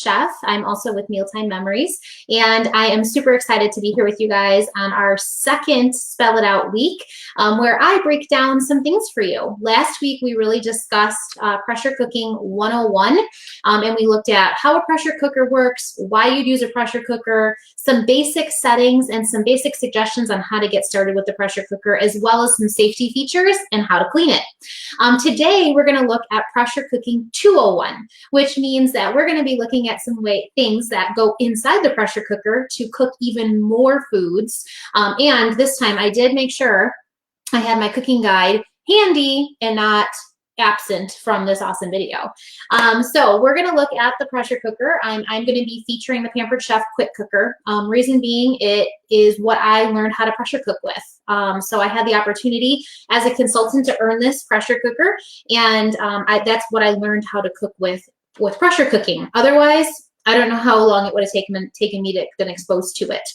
chef. I'm also with Mealtime Memories, and I am super excited to be here with you guys on our second Spell It Out week, where I break down some things for you. Last week, we really discussed pressure cooking 101, and we looked at how a pressure cooker works, why you'd use a pressure cooker, some basic settings, and some basic suggestions on how to get started with the pressure cooker, as well as some safety features and how to clean it. Today, we're going to look at pressure cooking 201, which means that we're going to be looking at some things that go inside the pressure cooker to cook even more foods. And this time, I did make sure I had my cooking guide handy and not absent from this awesome video. So we're going to look at the pressure cooker. I'm going to be featuring the Pampered Chef Quick Cooker. Reason being, it is what I learned how to pressure cook with. So I had the opportunity as a consultant to earn this pressure cooker, and that's what I learned how to cook with pressure cooking. Otherwise, I don't know how long it would have taken me to get exposed to it.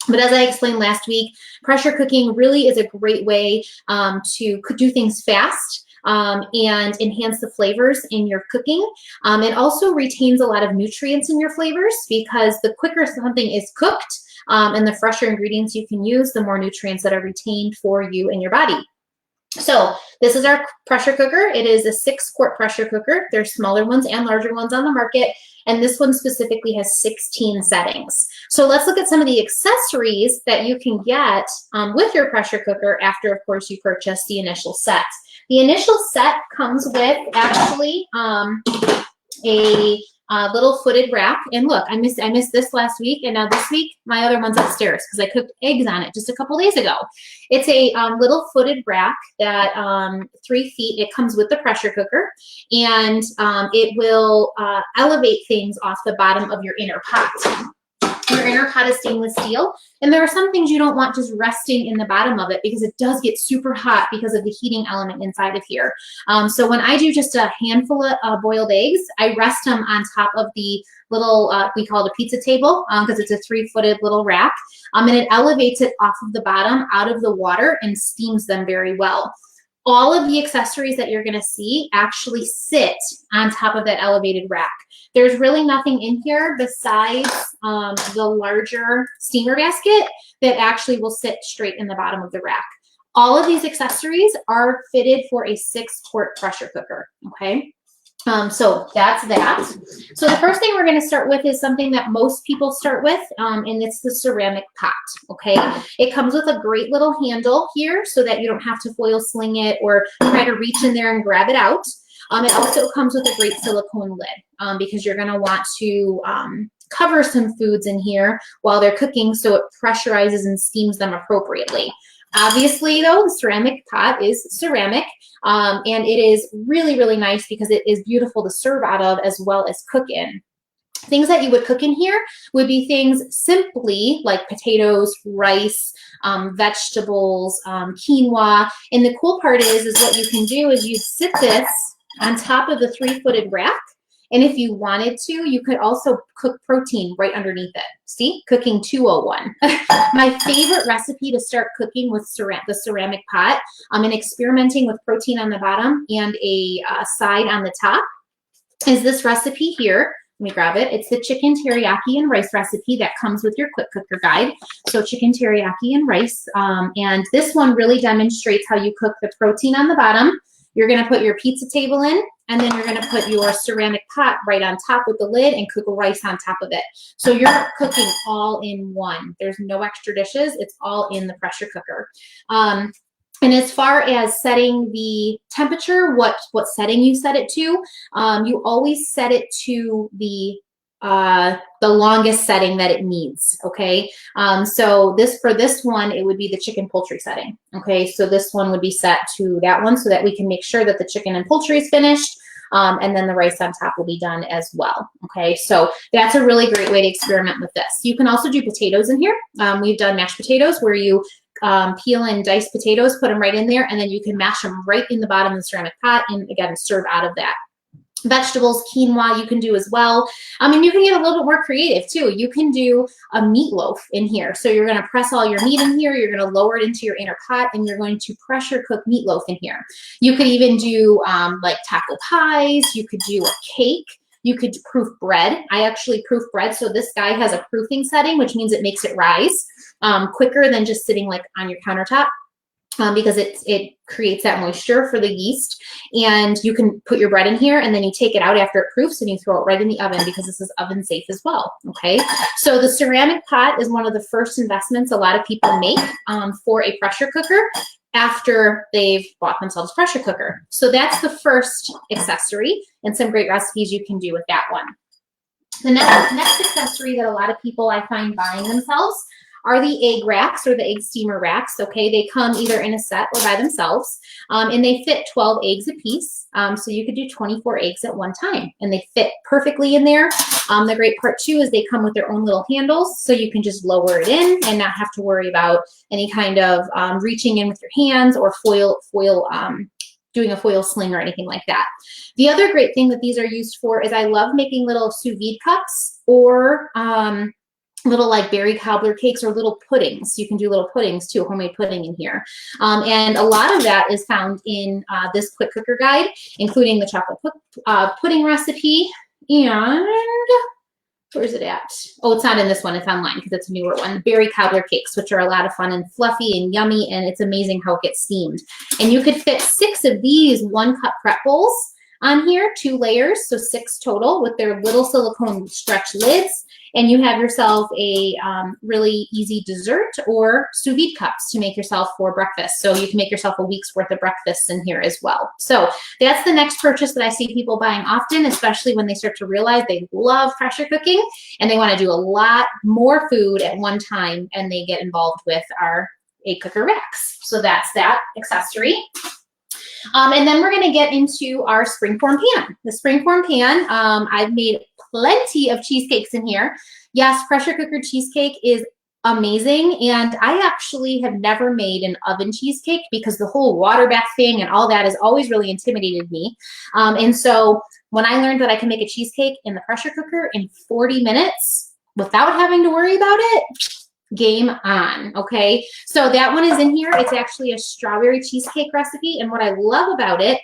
But as I explained last week, pressure cooking really is a great way to do things fast and enhance the flavors in your cooking. It also retains a lot of nutrients in your flavors, because the quicker something is cooked and the fresher ingredients you can use, the more nutrients that are retained for you and your body. So this is our pressure cooker. It is a 6-quart pressure cooker. There's smaller ones and larger ones on the market, and this one specifically has 16 settings. So let's look at some of the accessories that you can get with your pressure cooker after, of course, you purchase the initial set. The initial set comes with actually a little footed rack. And look, I missed this last week, and now this week my other one's upstairs because I cooked eggs on it just a couple days ago. It's a little footed rack that 3 feet. It comes with the pressure cooker, and it will elevate things off the bottom of your inner pot. Your inner pot is stainless steel, and there are some things you don't want just resting in the bottom of it, because it does get super hot because of the heating element inside of here. So when I do just a handful of boiled eggs, I rest them on top of the little, we call it a pizza table, because it's a 3-footed little rack, and it elevates it off of the bottom out of the water and steams them very well. All of the accessories that you're going to see actually sit on top of that elevated rack. There's really nothing in here besides the larger steamer basket that actually will sit straight in the bottom of the rack. All of these accessories are fitted for a 6-quart pressure cooker, okay? So that's that. So the first thing we're going to start with is something that most people start with, and it's the ceramic pot, okay? It comes with a great little handle here so that you don't have to foil sling it or try to reach in there and grab it out. It also comes with a great silicone lid, because you're going to want to cover some foods in here while they're cooking so it pressurizes and steams them appropriately. Obviously, though, the ceramic pot is ceramic, and it is really, really nice because it is beautiful to serve out of as well as cook in. Things that you would cook in here would be things simply like potatoes, rice, vegetables, quinoa. And the cool part is what you can do is you sit this on top of the 3-footed rack. And if you wanted to, you could also cook protein right underneath it. See, cooking 201. My favorite recipe to start cooking with the ceramic pot, and experimenting with protein on the bottom and a side on the top, is this recipe here. Let me grab it. It's the chicken teriyaki and rice recipe that comes with your quick cooker guide. So chicken teriyaki and rice. And this one really demonstrates how you cook the protein on the bottom. You're going to put your pizza table in, and then you're going to put your ceramic pot right on top with the lid and cook rice on top of it. So you're cooking all in one. There's no extra dishes. It's all in the pressure cooker. And as far as setting the temperature, what setting you set it to, you always set it to the longest setting that it needs, okay? So for this one, it would be the chicken poultry setting, okay? So this one would be set to that one so that we can make sure that the chicken and poultry is finished, and then the rice on top will be done as well, okay? So that's a really great way to experiment with this. You can also do potatoes in here. We've done mashed potatoes where you peel and dice potatoes, put them right in there, and then you can mash them right in the bottom of the ceramic pot and, again, serve out of that. Vegetables, quinoa, you can do as well. And you can get a little bit more creative too. You can do a meatloaf in here. So you're going to press all your meat in here. You're going to lower it into your inner pot, and you're going to pressure cook meatloaf in here. You could even do like taco pies. You could do a cake. You could proof bread. I actually proof bread. So this guy has a proofing setting, which means it makes it rise quicker than just sitting like on your countertop. Because it creates that moisture for the yeast. And you can put your bread in here and then you take it out after it proofs and you throw it right in the oven because this is oven safe as well, okay? So the ceramic pot is one of the first investments a lot of people make for a pressure cooker after they've bought themselves a pressure cooker. So that's the first accessory and some great recipes you can do with that one. The next accessory that a lot of people I find buying themselves are the egg racks or the egg steamer racks, okay? They come either in a set or by themselves, and they fit 12 eggs a piece, so you could do 24 eggs at one time, and they fit perfectly in there. The great part too is they come with their own little handles, so you can just lower it in and not have to worry about any kind of reaching in with your hands or doing a foil sling or anything like that. The other great thing that these are used for is I love making little sous vide cups or little like berry cobbler cakes or little puddings. You can do little puddings too, homemade pudding in here. And a lot of that is found in this quick cooker guide, including the chocolate pudding recipe. And where is it at? Oh, it's not in this one. It's online because it's a newer one. Berry cobbler cakes, which are a lot of fun and fluffy and yummy. And it's amazing how it gets steamed. And you could fit 6 of these 1-cup prep bowls on here, 2 layers, so 6 total with their little silicone stretch lids. And you have yourself a really easy dessert or sous vide cups to make yourself for breakfast. So you can make yourself a week's worth of breakfasts in here as well. So that's the next purchase that I see people buying often, especially when they start to realize they love pressure cooking and they want to do a lot more food at one time, and they get involved with our egg cooker racks. So that's that accessory. And then we're going to get into our springform pan. The springform pan, I've made plenty of cheesecakes in here. Yes, pressure cooker cheesecake is amazing. And I actually have never made an oven cheesecake because the whole water bath thing and all that has always really intimidated me. And so when I learned that I can make a cheesecake in the pressure cooker in 40 minutes without having to worry about it, game on, okay? So that one is in here. It's actually a strawberry cheesecake recipe. And what I love about it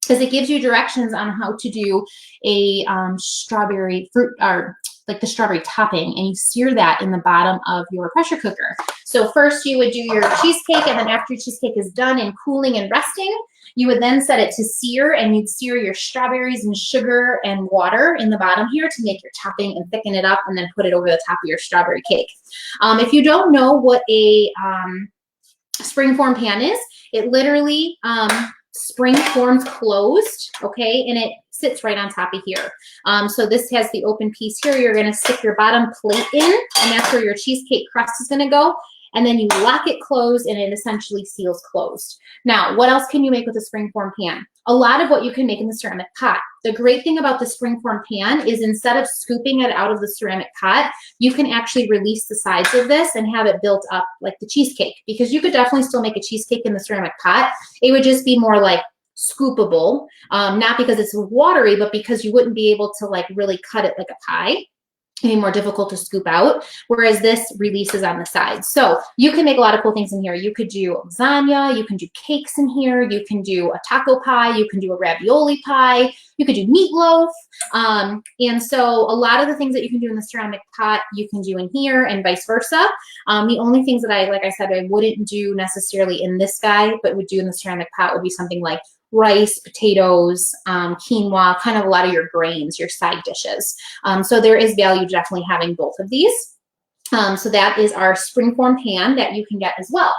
is it gives you directions on how to do a strawberry fruit, or like the strawberry topping, and you sear that in the bottom of your pressure cooker. So first you would do your cheesecake, and then after your cheesecake is done and cooling and resting, you would then set it to sear, and you'd sear your strawberries and sugar and water in the bottom here to make your topping and thicken it up, and then put it over the top of your strawberry cake. If you don't know what a springform pan is, it literally spring forms closed, okay, and it sits right on top of here. So this has the open piece here. You're going to stick your bottom plate in, and that's where your cheesecake crust is going to go. And then you lock it closed, and it essentially seals closed. Now, what else can you make with a springform pan? A lot of what you can make in the ceramic pot. The great thing about the springform pan is instead of scooping it out of the ceramic pot, you can actually release the sides of this and have it built up like the cheesecake, because you could definitely still make a cheesecake in the ceramic pot. It would just be more like scoopable, not because it's watery, but because you wouldn't be able to like really cut it like a pie. It'd be more difficult to scoop out, whereas this releases on the sides. So you can make a lot of cool things in here. You could do lasagna, you can do cakes in here, you can do a taco pie, you can do a ravioli pie, you could do meatloaf. And so a lot of the things that you can do in the ceramic pot, you can do in here and vice versa. The only things that like I said, I wouldn't do necessarily in this guy, but would do in the ceramic pot would be something like rice, potatoes, quinoa, kind of a lot of your grains, your side dishes. So there is value definitely having both of these. So that is our springform pan that you can get as well.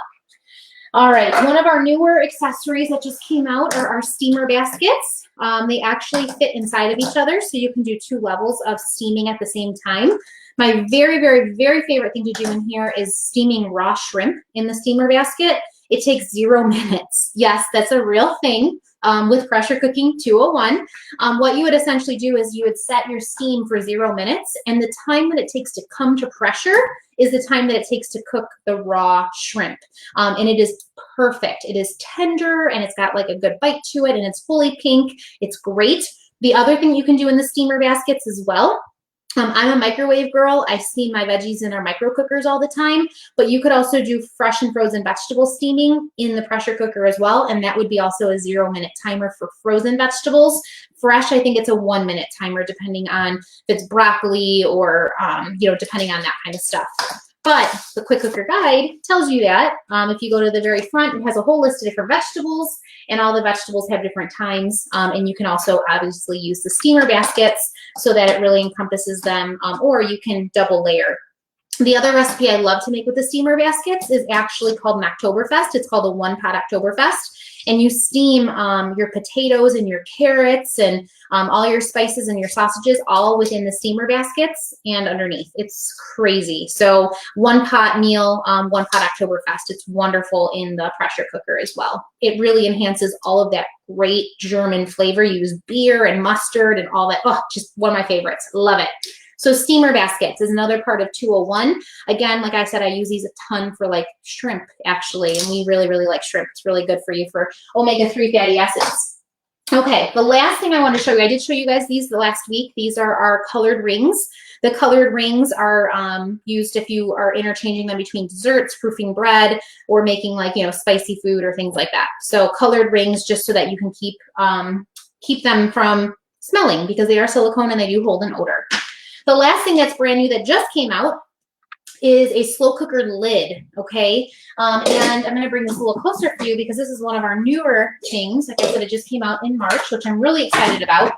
All right, one of our newer accessories that just came out are our steamer baskets. They actually fit inside of each other, so you can do 2 levels of steaming at the same time. My very, very, very favorite thing to do in here is steaming raw shrimp in the steamer basket. It takes 0 minutes. Yes, that's a real thing with Pressure Cooking 201. What you would essentially do is you would set your steam for 0 minutes, and the time that it takes to come to pressure is the time that it takes to cook the raw shrimp. And it is perfect. It is tender, and it's got like a good bite to it, and it's fully pink. It's great. The other thing you can do in the steamer baskets as well I'm a microwave girl. I steam my veggies in our micro cookers all the time, but you could also do fresh and frozen vegetable steaming in the pressure cooker as well. And that would be also a 0-minute timer for frozen vegetables. Fresh, I think it's a 1-minute timer, depending on if it's broccoli or, depending on that kind of stuff. But the Quick Cooker Guide tells you that. If you go to the very front, it has a whole list of different vegetables, and all the vegetables have different times. And you can also obviously use the steamer baskets so that it really encompasses them, or you can double layer. The other recipe I love to make with the steamer baskets is actually called an Oktoberfest. It's called a one-pot Oktoberfest. And you steam your potatoes and your carrots and all your spices and your sausages all within the steamer baskets and underneath. It's crazy. So one-pot meal, one-pot Oktoberfest. It's wonderful in the pressure cooker as well. It really enhances all of that great German flavor. You use beer and mustard and all that. Oh, just one of my favorites. Love it. So steamer baskets is another part of 201. Again, like I said, I use these a ton for like shrimp actually, and we really, really like shrimp. It's really good for you for omega-3 fatty acids. Okay, the last thing I want to show you, I did show you guys these the last week. These are our colored rings. The colored rings are used if you are interchanging them between desserts, proofing bread, or making like, spicy food or things like that. So colored rings just so that you can keep them from smelling because they are silicone and they do hold an odor. The last thing that's brand new that just came out is a slow cooker lid, okay? And I'm gonna bring this a little closer for you because this is one of our newer things. Like I said, it just came out in March, which I'm really excited about.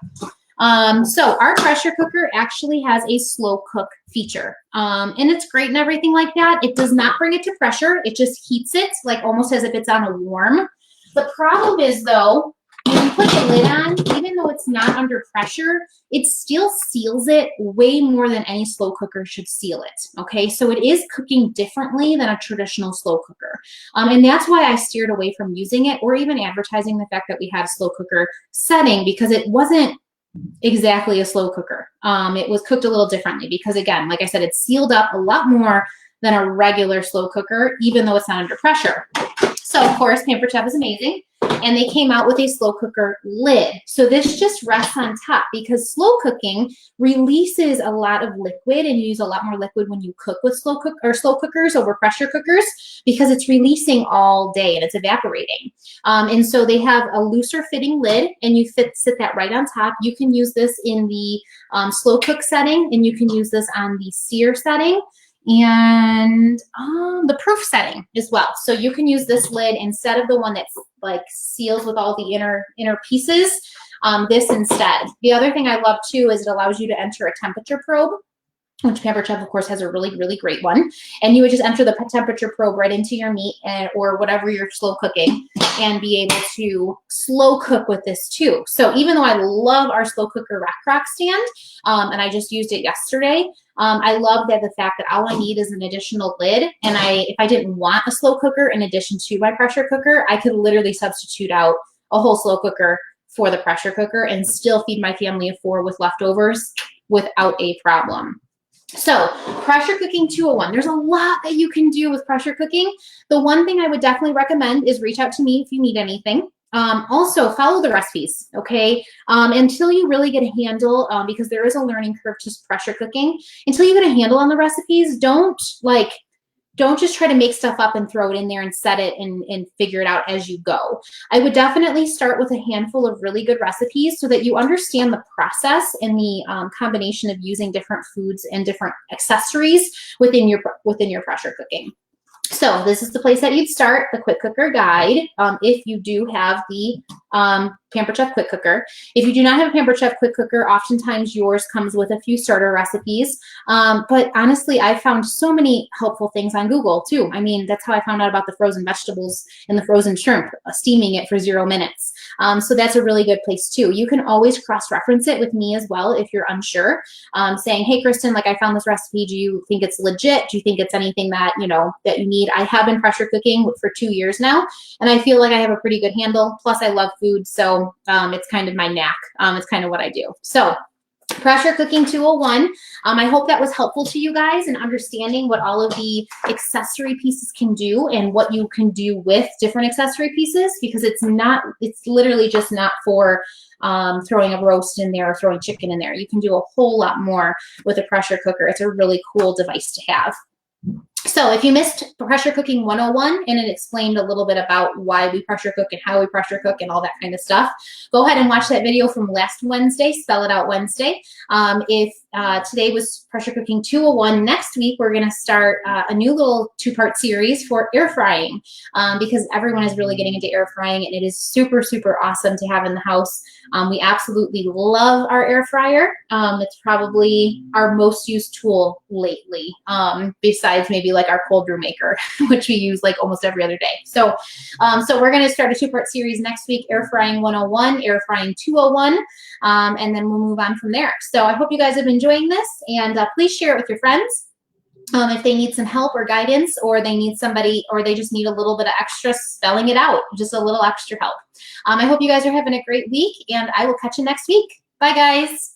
So our pressure cooker actually has a slow cook feature. And it's great and everything like that. It does not bring it to pressure. It just heats it like almost as if it's on a warm. The problem is though, when you put the lid on, even though it's not under pressure, it still seals it way more than any slow cooker should seal it, okay? So it is cooking differently than a traditional slow cooker. And that's why I steered away from using it or even advertising the fact that we had a slow cooker setting because it wasn't exactly a slow cooker. It was cooked a little differently because again, like I said, it's sealed up a lot more than a regular slow cooker, even though it's not under pressure. So of course, Pampered Chef is amazing. And they came out with a slow cooker lid. So this just rests on top because slow cooking releases a lot of liquid and you use a lot more liquid when you cook with slow cookers over pressure cookers because it's releasing all day and it's evaporating. And so they have a looser fitting lid and you sit that right on top. You can use this in the slow cook setting and you can use this on the sear setting and the proof setting as well. So you can use this lid instead of the one that's like seals with all the inner pieces, this instead. The other thing I love too is it allows you to enter a temperature probe, which Pampered Chef, of course, has a really, really great one. And you would just enter the temperature probe right into your meat or whatever you're slow cooking and be able to slow cook with this too. So even though I love our slow cooker rack crock stand, and I just used it yesterday, I love that the fact that all I need is an additional lid. And if I didn't want a slow cooker in addition to my pressure cooker, I could literally substitute out a whole slow cooker for the pressure cooker and still feed my family of 4 with leftovers without a problem. So pressure cooking 201, there's a lot that you can do with pressure cooking. The one thing I would definitely recommend is reach out to me if you need anything. Also follow the recipes, okay? Until you really get a handle, because there is a learning curve to pressure cooking, until you get a handle on the recipes, don't just try to make stuff up and throw it in there and set it and figure it out as you go. I would definitely start with a handful of really good recipes so that you understand the process and the combination of using different foods and different accessories within your pressure cooking. So this is the place that you'd start, the Quick Cooker Guide, if you do have the Pampered Chef Quick Cooker. If you do not have a Pampered Chef Quick Cooker, oftentimes yours comes with a few starter recipes. But honestly, I found so many helpful things on Google too. I mean, that's how I found out about the frozen vegetables and the frozen shrimp, steaming it for 0 minutes. So that's a really good place too. You can always cross-reference it with me as well if you're unsure, saying, hey, Kristen, like I found this recipe. Do you think it's legit? Do you think it's anything that, that you need? I have been pressure cooking for 2 years now, and I feel like I have a pretty good handle. Plus, I love food, so it's kind of my knack. It's kind of what I do. So pressure cooking 201. I hope that was helpful to you guys in understanding what all of the accessory pieces can do and what you can do with different accessory pieces, because it's literally just not for throwing a roast in there or throwing chicken in there. You can do a whole lot more with a pressure cooker. It's a really cool device to have. So if you missed Pressure Cooking 101 and it explained a little bit about why we pressure cook and how we pressure cook and all that kind of stuff, go ahead and watch that video from last Wednesday, Spell It Out Wednesday. If today was Pressure Cooking 201, next week we're going to start a new little 2-part series for air frying because everyone is really getting into air frying and it is super, super awesome to have in the house. We absolutely love our air fryer. It's probably our most used tool lately, besides maybe like our cold brew maker, which we use like almost every other day. So we're going to start a 2-part series next week, Air Frying 101, Air Frying 201, and then we'll move on from there. So I hope you guys have been enjoying this, and please share it with your friends. If they need some help or guidance, or they need somebody, or they just need a little bit of extra spelling it out, just a little extra help. I hope you guys are having a great week, and I will catch you next week. Bye, guys.